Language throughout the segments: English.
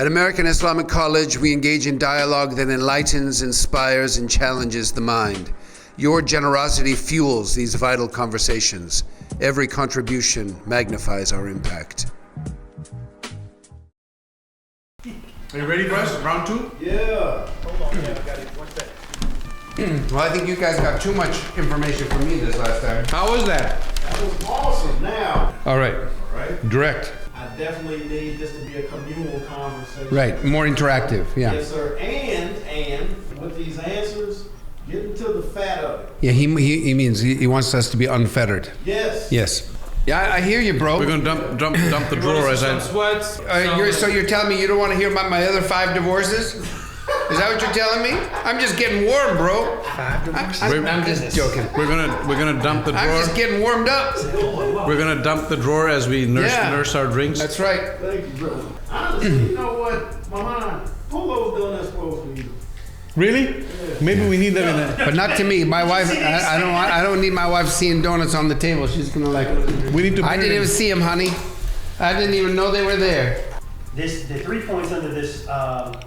At American Islamic College, we engage in dialogue that enlightens, inspires, and challenges the mind. Your generosity fuels these vital conversations. Every contribution magnifies our impact. Are you ready for us? Round two? Yeah. Hold on, I got it. 1 second. Well, I think you guys got too much information from me this last time. How was that? That was awesome. Now, All right. right? Direct. I definitely need this to be a communal conversation. Right, more interactive, yeah. Yes, sir. And with these answers, get into the fat of it. Yeah, he means he wants us to be unfettered. Yes. Yes. Yeah, I hear you, bro. We're gonna dump the drawer as I. Sweats. So you're telling me you don't want to hear about my other 5 divorces? Is that what you're telling me? I'm just getting warm, bro. 5 divorces? I'm just joking. We're gonna dump the I'm drawer. just getting warmed up. We're gonna dump the drawer as we Yeah. nurse our drinks. That's right. Thank you, brother. Honestly, you know what, Mahan, pull those donuts close for you. Really? Maybe we need them in a. But not to me. My wife. I don't need my wife seeing donuts on the table. She's gonna like. We need to. I didn't even see them, honey. I didn't even know they were there. The 3 points under this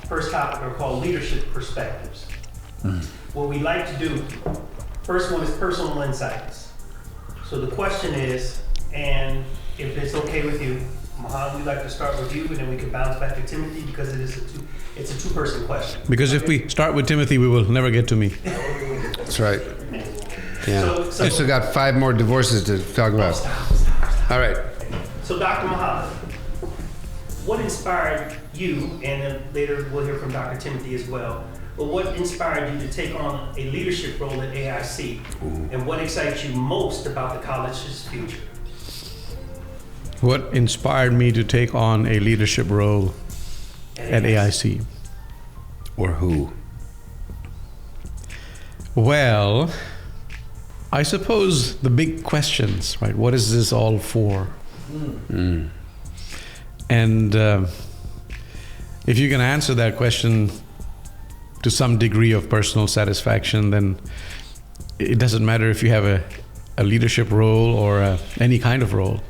first topic are called leadership perspectives. What we like to do, first one is personal insights. So the question is, and if it's okay with you, Mahan, we'd like to start with you, and then we can bounce back to Timothy because it's a two-person question. Because if we start with Timothy, we will never get to me. That's right. Yeah. So- I still got 5 more divorces to talk about. All right. So Dr. Mahan, what inspired you, and then later we'll hear from Dr. Timothy as well, but what inspired you to take on a leadership role at AIC? And what excites you most about the college's future? What inspired me to take on a leadership role at AIC? Or who? Well, I suppose the big questions, right? What is this all for? And if you can answer that question to some degree of personal satisfaction, then it doesn't matter if you have a leadership role or any kind of role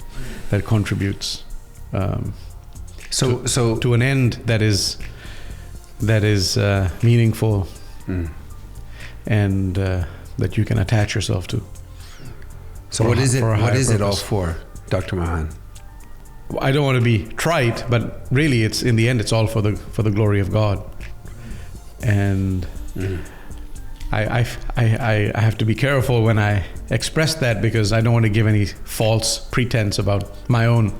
that contributes to an end that is meaningful and that you can attach yourself to. So what is it? For a What higher is it all purpose. for, Dr. Mahan? I don't want to be trite, but really, it's in the end, it's all for the glory of God. And I have to be careful when I express that because I don't want to give any false pretense about my own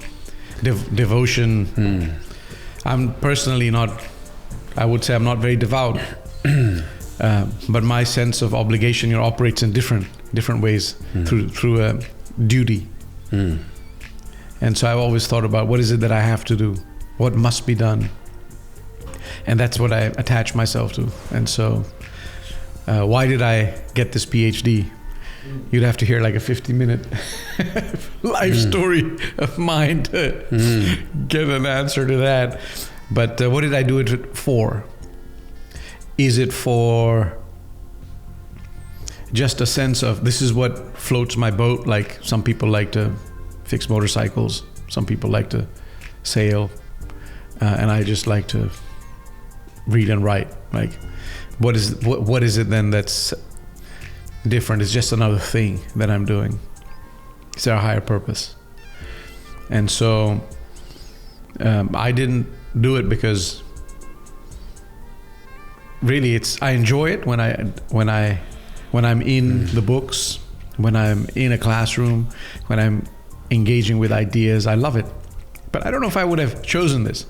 devotion. I'm personally not. I would say I'm not very devout, but my sense of obligation operates in different ways through duty. And so I've always thought about what is it that I have to do, what must be done, and that's what I attach myself to. And so, why did I get this PhD? You'd have to hear like a 50-minute life story of mine to get an answer to that. But what did I do it for? Is it for just a sense of this is what floats my boat? Like some people like to fix motorcycles, some people like to sail, and I just like to read and write. Like, what is it then that's different? It's just another thing that I'm doing. Is there a higher purpose? And so I didn't do it because really I enjoy it when I'm in the books, when I'm in a classroom, when I'm engaging with ideas. I love it. But I don't know if I would have chosen this.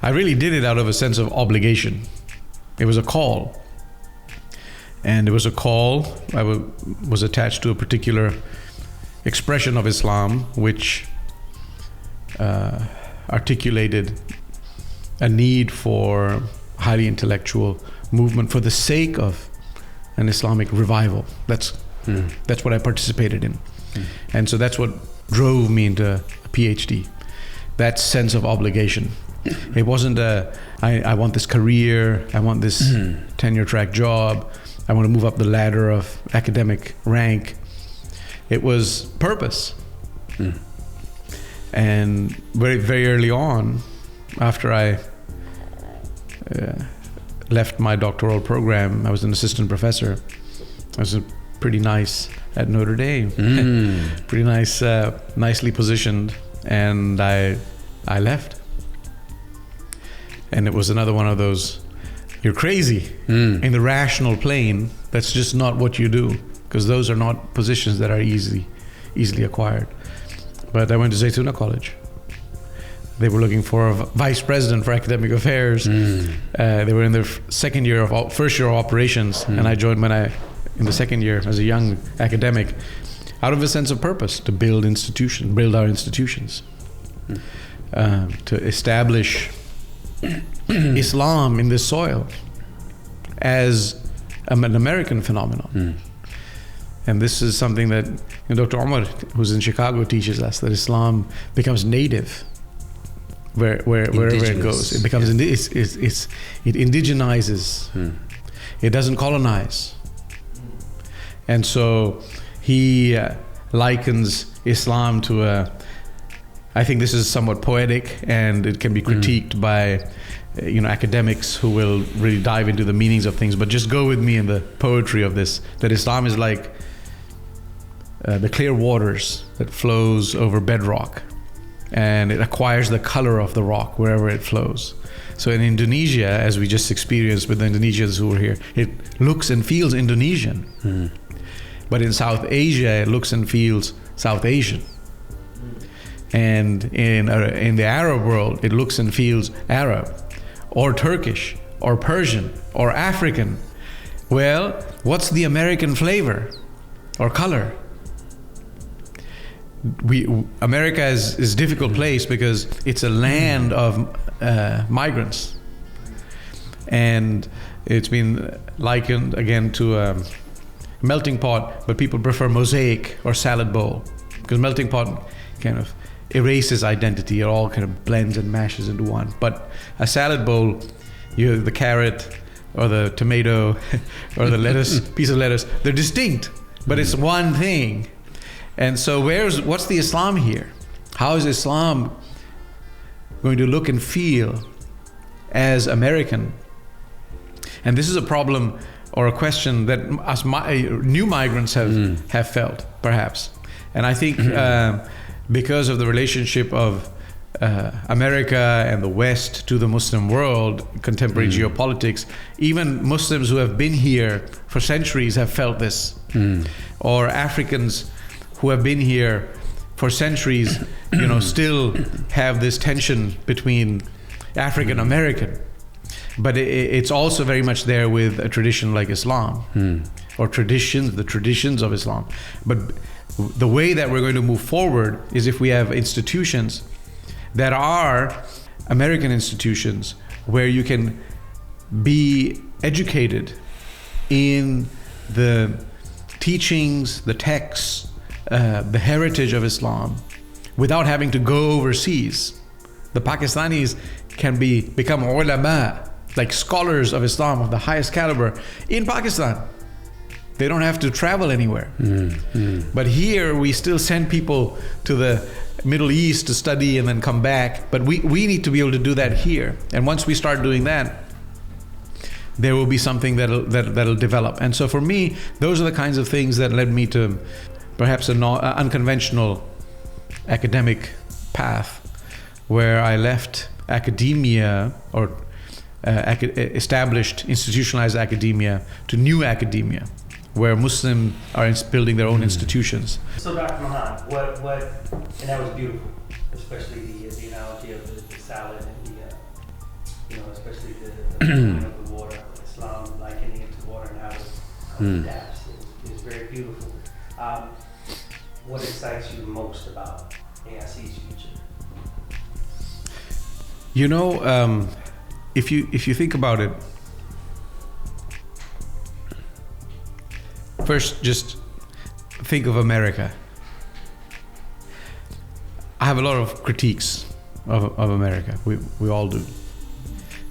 I really did it out of a sense of obligation. It was a call. And it was a call. I was attached to a particular expression of Islam which articulated a need for highly intellectual movement for the sake of an Islamic revival. That's what I participated in. And so that's what drove me into a PhD. That sense of obligation. It wasn't I want this career, I want this tenure track job, I want to move up the ladder of academic rank. It was purpose. And very, very early on, after I left my doctoral program. I was an assistant professor. I was pretty nice at Notre Dame, pretty nice, nicely positioned, and I left. And it was another one of those, you're crazy in the rational plane. That's just not what you do, because those are not positions that are easily acquired. But I went to Zaytuna College. They were looking for a vice president for academic affairs. They were in their first year of operations, and I joined in the second year as a young academic, out of a sense of purpose to build our institutions, to establish Islam in this soil as an American phenomenon. And this is something that Dr. Omar, who's in Chicago, teaches us, that Islam becomes native wherever it goes. It becomes it indigenizes. It doesn't colonize. And so he likens Islam to I think this is somewhat poetic, and it can be critiqued by academics who will really dive into the meanings of things, but just go with me in the poetry of this, that Islam is like the clear waters that flows over bedrock, and it acquires the color of the rock wherever it flows. So in Indonesia, as we just experienced with the Indonesians who were here, it looks and feels Indonesian. But in South Asia, it looks and feels South Asian. And in the Arab world, it looks and feels Arab, or Turkish, or Persian, or African. Well, what's the American flavor or color? America is a difficult place because it's a land of migrants, and it's been likened again to a melting pot, but people prefer mosaic or salad bowl, because melting pot kind of erases identity. It all kind of blends and mashes into one. But a salad bowl, you have the carrot or the tomato or the lettuce, piece of lettuce, they're distinct, but it's one thing. And so what's the Islam here? How is Islam going to look and feel as American? And this is a problem or a question that us new migrants have felt, perhaps. And I think because of the relationship of America and the West to the Muslim world, contemporary geopolitics, even Muslims who have been here for centuries have felt this. Or Africans who have been here for centuries, still have this tension between African American. But it's also very much there with a tradition like Islam, or the traditions of Islam. But the way that we're going to move forward is if we have institutions that are American institutions, where you can be educated in the teachings, the texts, the heritage of Islam, without having to go overseas. The Pakistanis can become ulama, like scholars of Islam of the highest caliber in Pakistan. They don't have to travel anywhere. But here we still send people to the Middle East to study and then come back. But we need to be able to do that here. And once we start doing that, there will be something that'll develop. And so for me, those are the kinds of things that led me to perhaps an unconventional academic path, where I left academia or established institutionalized academia to new academia, where Muslims are building their own institutions. So Dr. Mahan, what, and that was beautiful, especially the analogy of the salad and especially the of the water, Islam likening it to water and how it adapts. It's very beautiful. What excites you most about AIC's future? If you think about it, first just think of America. I have a lot of critiques of America. We all do,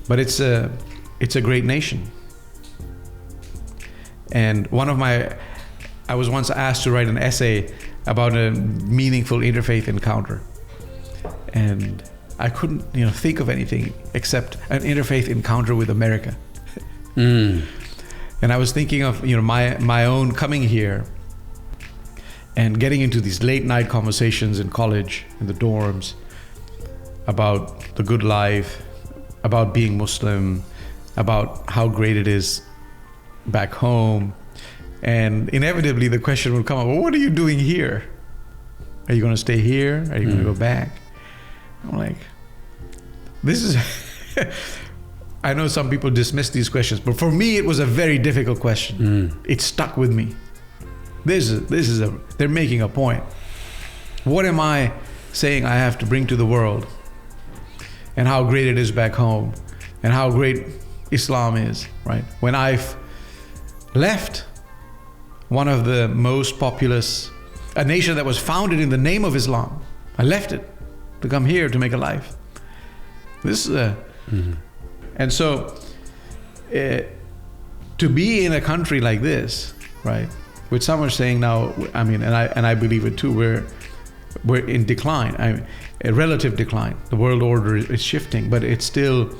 but it's a great nation. And I was once asked to write an essay about a meaningful interfaith encounter, and I couldn't, think of anything except an interfaith encounter with America. And I was thinking of, my own coming here and getting into these late night conversations in college, in the dorms, about the good life, about being Muslim, about how great it is back home. And inevitably the question would come up, well, what are you doing here? Are you going to stay here? Are you going to go back? I'm like, this is... I know some people dismiss these questions, but for me, it was a very difficult question. It stuck with me. They're making a point. What am I saying I have to bring to the world? And how great it is back home, and how great Islam is, right? When I've left one of the most populous, a nation that was founded in the name of Islam, I left it to come here to make a life. This is and so to be in a country like this, right? Which some are saying now, and I believe it too, we're in decline, a relative decline. The world order is shifting, but it's still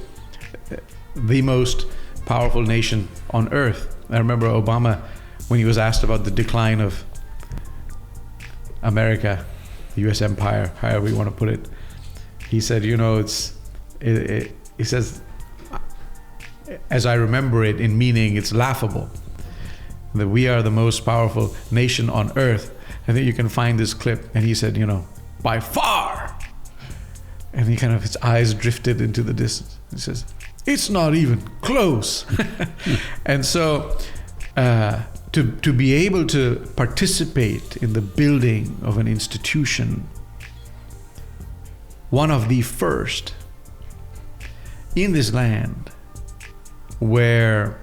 the most powerful nation on earth. I remember Obama, when he was asked about the decline of America, the U.S. empire, however you want to put it, he said, he says, as I remember it, in meaning it's laughable that we are the most powerful nation on earth. I think you can find this clip, and he said, by far. And he his eyes drifted into the distance. He says, it's not even close. And so to be able to participate in the building of an institution, one of the first in this land, where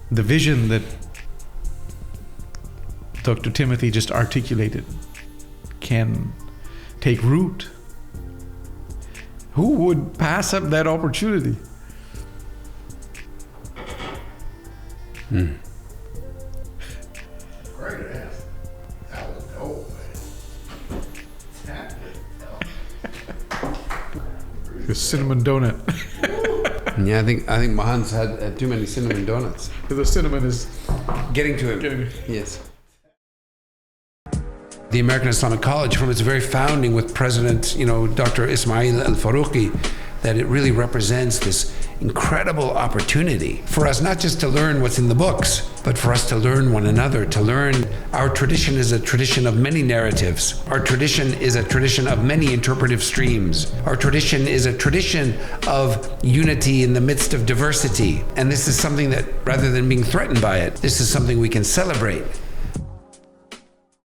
the vision that Dr. Timothy just articulated can take root. Who would pass up that opportunity? Great ass. That was dope, man. The cinnamon donut. Yeah, I think Mahan's had too many cinnamon donuts. The cinnamon is Getting to him. Yes. The American Islamic College, from its very founding with President, Dr. Ismail al-Faruqi, that it really represents this incredible opportunity for us not just to learn what's in the books, but for us to learn one another, to learn. Our tradition is a tradition of many narratives. Our tradition is a tradition of many interpretive streams. Our tradition is a tradition of unity in the midst of diversity. And this is something that, rather than being threatened by it, this is something we can celebrate.